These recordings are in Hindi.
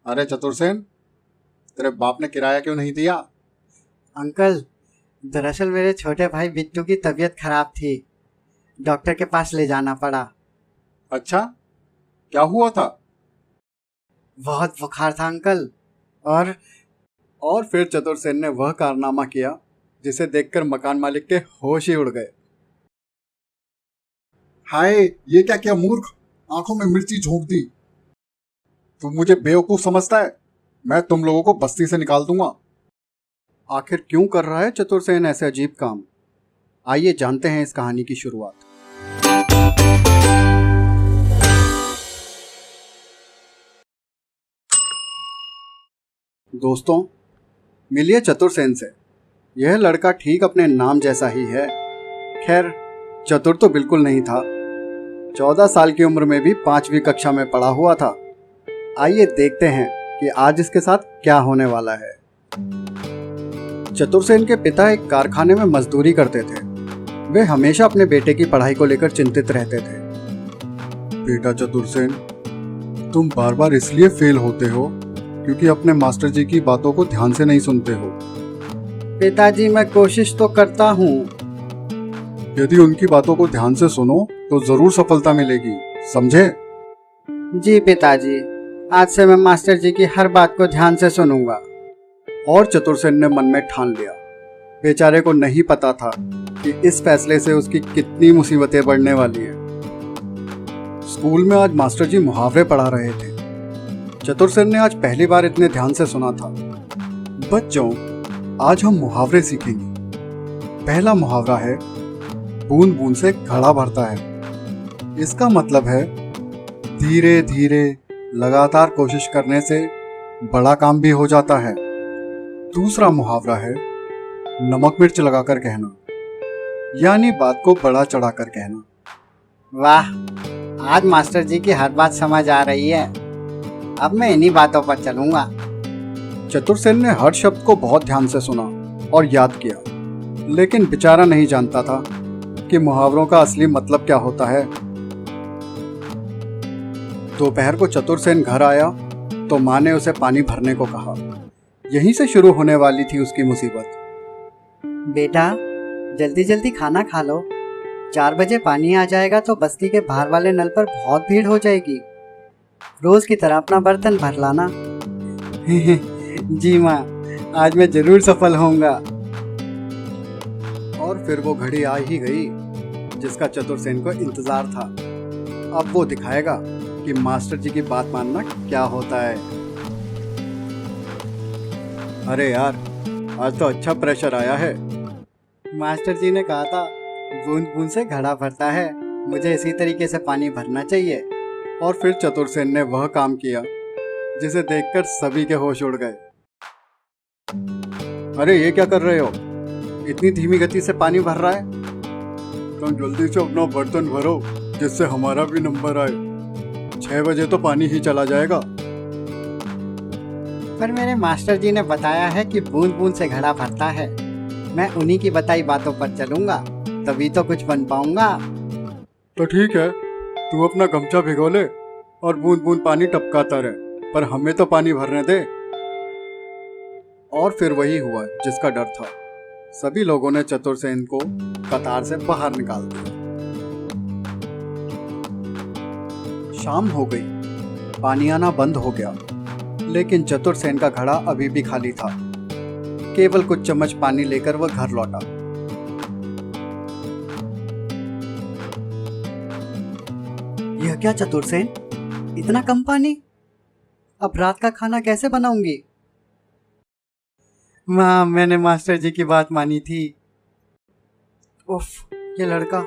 अरे चतुर्सेन, तेरे बाप ने किराया क्यों नहीं दिया? अंकल, दरअसल मेरे छोटे भाई बिट्टू की तबीयत खराब थी। डॉक्टर के पास ले जाना पड़ा। अच्छा, क्या हुआ था? बहुत बुखार था अंकल। और और फिर चतुर्सेन ने वह कारनामा किया जिसे देखकर मकान मालिक के होश ही उड़ गए। हाय, ये क्या किया मूर्ख! आंखों में मिर्ची झोंक दी। तू मुझे बेवकूफ समझता है? मैं तुम लोगों को बस्ती से निकाल दूंगा। आखिर क्यों कर रहा है चतुर्सेन ऐसे अजीब काम? आइए जानते हैं इस कहानी की शुरुआत। दोस्तों, मिलिए चतुर्सेन से। यह लड़का ठीक अपने नाम जैसा ही है। खैर, चतुर तो बिल्कुल नहीं था। 14 साल की उम्र में भी 5वीं कक्षा में पढ़ा हुआ था। आइए देखते हैं कि आज इसके साथ क्या होने वाला है। चतुर्सेन के पिता एक कारखाने में मजदूरी करते थे। वे हमेशा अपने बेटे की पढ़ाई को लेकर चिंतित रहते थे। बेटा चतुर्सेन, तुम बार बार इसलिए फेल होते हो क्योंकि अपने मास्टर जी की बातों को ध्यान से नहीं सुनते हो। पिताजी, मैं कोशिश तो करता हूँ। यदि उनकी बातों को ध्यान से सुनो तो जरूर सफलता मिलेगी, समझे? जी पिताजी, आज से मैं मास्टर जी की हर बात को ध्यान से सुनूंगा। और चतुर्सेन ने मन में ठान लिया। बेचारे को नहीं पता था कि इस फैसले से उसकी कितनी मुसीबतें बढ़ने वाली है। स्कूल में आज मास्टर जी मुहावरे पढ़ा रहे थे। चतुर्सेन ने आज पहली बार इतने ध्यान से सुना था। बच्चों, आज हम मुहावरे सीखेंगे। पहला मुहावरा है, बूंद बूंद से घड़ा भरता है। इसका मतलब है धीरे धीरे लगातार कोशिश करने से बड़ा काम भी हो जाता है। दूसरा मुहावरा है, नमक मिर्च लगाकर कहना, यानी बात को बड़ा चढ़ाकर कहना। वाह, आज मास्टर जी की हर बात समझ आ रही है। अब मैं इन्हीं बातों पर चलूंगा। चतुर्सेन ने हर शब्द को बहुत ध्यान से सुना और याद किया, लेकिन बेचारा नहीं जानता था कि मुहावरों का असली मतलब क्या होता है। दोपहर को चतुर्सेन घर आया तो माँ ने उसे पानी भरने को कहा। यहीं से शुरू होने वाली थी उसकी मुसीबत। बेटा, जल्दी जल्दी खाना खा लो। 4 बजे पानी आ जाएगा तो बस्ती के बाहर वाले नल पर बहुत भीड़ हो जाएगी। रोज की तरह अपना बर्तन भर लाना। जी माँ, आज मैं जरूर सफल होऊंगा। और फिर वो घड़ी आ ही गई जिसका चतुर्सेन को इंतजार था। अब वो दिखाएगा कि मास्टर जी की बात मानना क्या होता है। अरे यार, आज तो अच्छा प्रेशर आया है। मास्टर जी ने कहा था, बूंद बूंद से घड़ा भरता है, मुझे इसी तरीके से पानी भरना चाहिए। और फिर चतुर्सेन ने वह काम किया जिसे देखकर सभी के होश उड़ गए। अरे ये क्या कर रहे हो? इतनी धीमी गति से पानी भर रहा है। तुम जल्दी से अपना बर्तन भरो जिससे हमारा भी नंबर आए। 6 बजे तो पानी ही चला जाएगा। पर मेरे मास्टर जी ने बताया है कि बूंद बूंद से घड़ा भरता है। मैं उन्हीं की बताई बातों पर चलूंगा, तभी तो कुछ बन पाऊंगा। तो ठीक है, तू अपना गमछा भिगो ले और बूंद बूंद पानी टपकाता रहे, पर हमें तो पानी भरने दे। और फिर वही हुआ जिसका डर था। सभी लोगों ने चतुर्सेन को कतार से बाहर निकाल दिया। शाम हो गई, पानी आना बंद हो गया, लेकिन चतुर्सेन का घड़ा अभी भी खाली था। केवल कुछ चम्मच पानी लेकर वह घर लौटा। यह क्या चतुर्सेन, इतना कम पानी? अब रात का खाना कैसे बनाऊंगी? माँ, मैंने मास्टर जी की बात मानी थी। उफ, ये लड़का,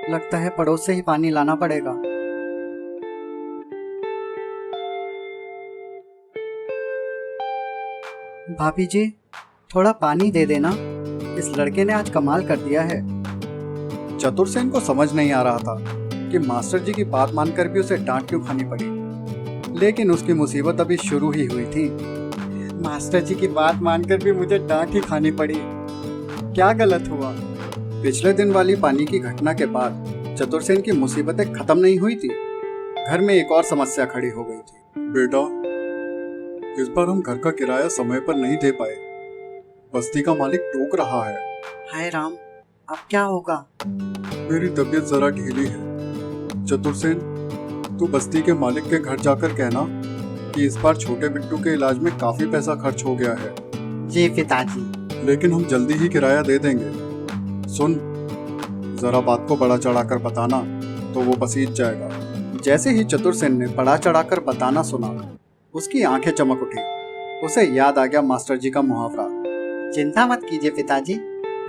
लगता है पड़ोस से ही पानी लाना पड़ेगा। भाभी जी, थोड़ा पानी दे देना। इस लड़के ने आज कमाल कर दिया है। चतुर्सेन को समझ नहीं आ रहा था कि मास्टर जी की बात मानकर भी उसे डांट क्यों खानी पड़ी, लेकिन उसकी मुसीबत अभी शुरू ही हुई थी। मास्टर जी की बात मानकर भी मुझे डांट ही खानी पड़ी। क्या गलत हुआ? पिछले दिन वाली पानी की घटना के बाद चतुर्सेन की मुसीबतें खत्म नहीं हुई थी। घर में एक और समस्या खड़ी हो गई थी। बेटा, इस बार हम घर का किराया समय पर नहीं दे पाए। बस्ती का मालिक टोक रहा है। हाय राम, अब क्या होगा? मेरी तबीयत जरा ढीली है। चतुरसेन, तू बस्ती के मालिक के घर जाकर कहना कि इस बार छोटे बिट्टू के इलाज में काफी पैसा खर्च हो गया है। जी पिताजी। लेकिन हम जल्दी ही किराया दे देंगे। सुन, जरा बात को बड़ा चढ़ाकर बताना तो वो पसीज जाएगा। जैसे ही चतुरसेन ने बड़ा चढ़ाकर बताना सुना, उसकी आंखें चमक उठी। उसे याद आ गया मास्टर जी का मुहावरा। चिंता मत कीजिए पिताजी,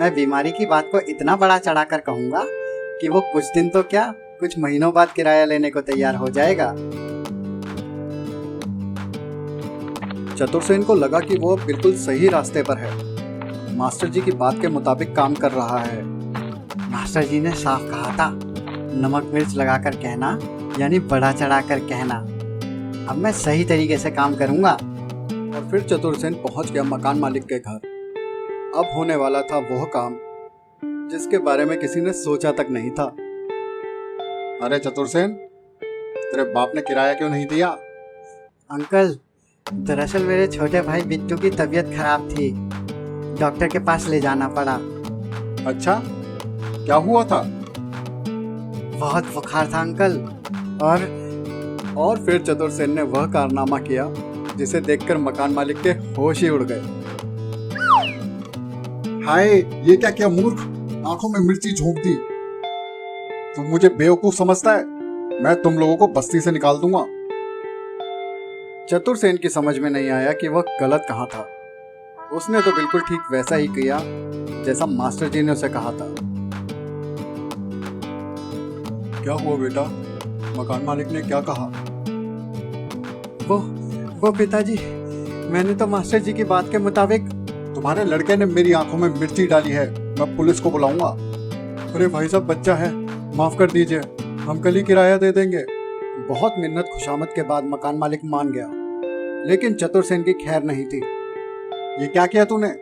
मैं बीमारी की बात को इतना बड़ा चढ़ाकर कहूंगा कि वो कुछ दिन तो क्या, कुछ महीनों बाद किराया लेने को तैयार हो जाएगा। चतुरसेन को लगा कि वो अब बिल्कुल सही रास्ते पर है। मास्टर जी की बात के मुताबिक काम कर रहा है। मास्टर जी ने साफ कहा था, नमक मिर्च लगाकर कहना, यानी बड़ा चढ़ाकर कहना। अब मैं सही तरीके से काम करूंगा। और फिर चतुरसेन पहुंच गया मकान मालिक के घर। अब होने वाला था वह काम जिसके बारे में किसी ने सोचा तक नहीं था। अरे चतुरसेन, तेरे बाप ने किराया क्यों नहीं दिया? अंकल, दरअसल मेरे छोटे भाई बिट्टू की तबीयत खराब थी, डॉक्टर के पास ले जाना पड़ा। अच्छा, क्या हुआ था? बहुत बुखार था अंकल। और फिर चतुरसेन ने वह कारनामा किया जिसे देखकर मकान मालिक के होश ही उड़ गए। हाय, ये क्या किया मूर्ख, आंखों में मिर्ची झोंक दी। तू मुझे बेवकूफ समझता है? मैं तुम लोगों को बस्ती से निकाल दूंगा। चतुरसेन की समझ में नहीं आया कि वह गलत कहाँ था। उसने तो बिल्कुल ठीक वैसा ही किया जैसा मास्टर जी ने उसे कहा था। क्या हुआ बेटा? मकान मालिक ने क्या कहा? वो पिताजी, मैंने तो मास्टर जी की बात के मुताबिक। तुम्हारे लड़के ने मेरी आंखों में मिर्ची डाली है, मैं पुलिस को बुलाऊंगा। अरे भाई साहब, बच्चा है, माफ कर दीजिए, हम कल ही किराया दे देंगे। बहुत मिन्नत खुशामद के बाद मकान मालिक मान गया, लेकिन चतुरसेन की खैर नहीं थी। ये क्या किया तूने?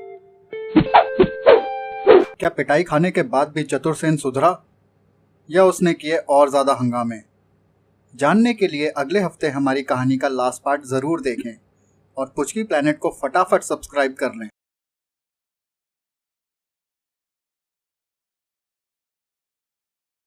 क्या पिटाई खाने के बाद भी चतुरसेन सुधरा या उसने किए और ज्यादा हंगामे? जानने के लिए अगले हफ्ते हमारी कहानी का लास्ट पार्ट जरूर देखें और पुचकी प्लैनेट को फटाफट सब्सक्राइब कर लें।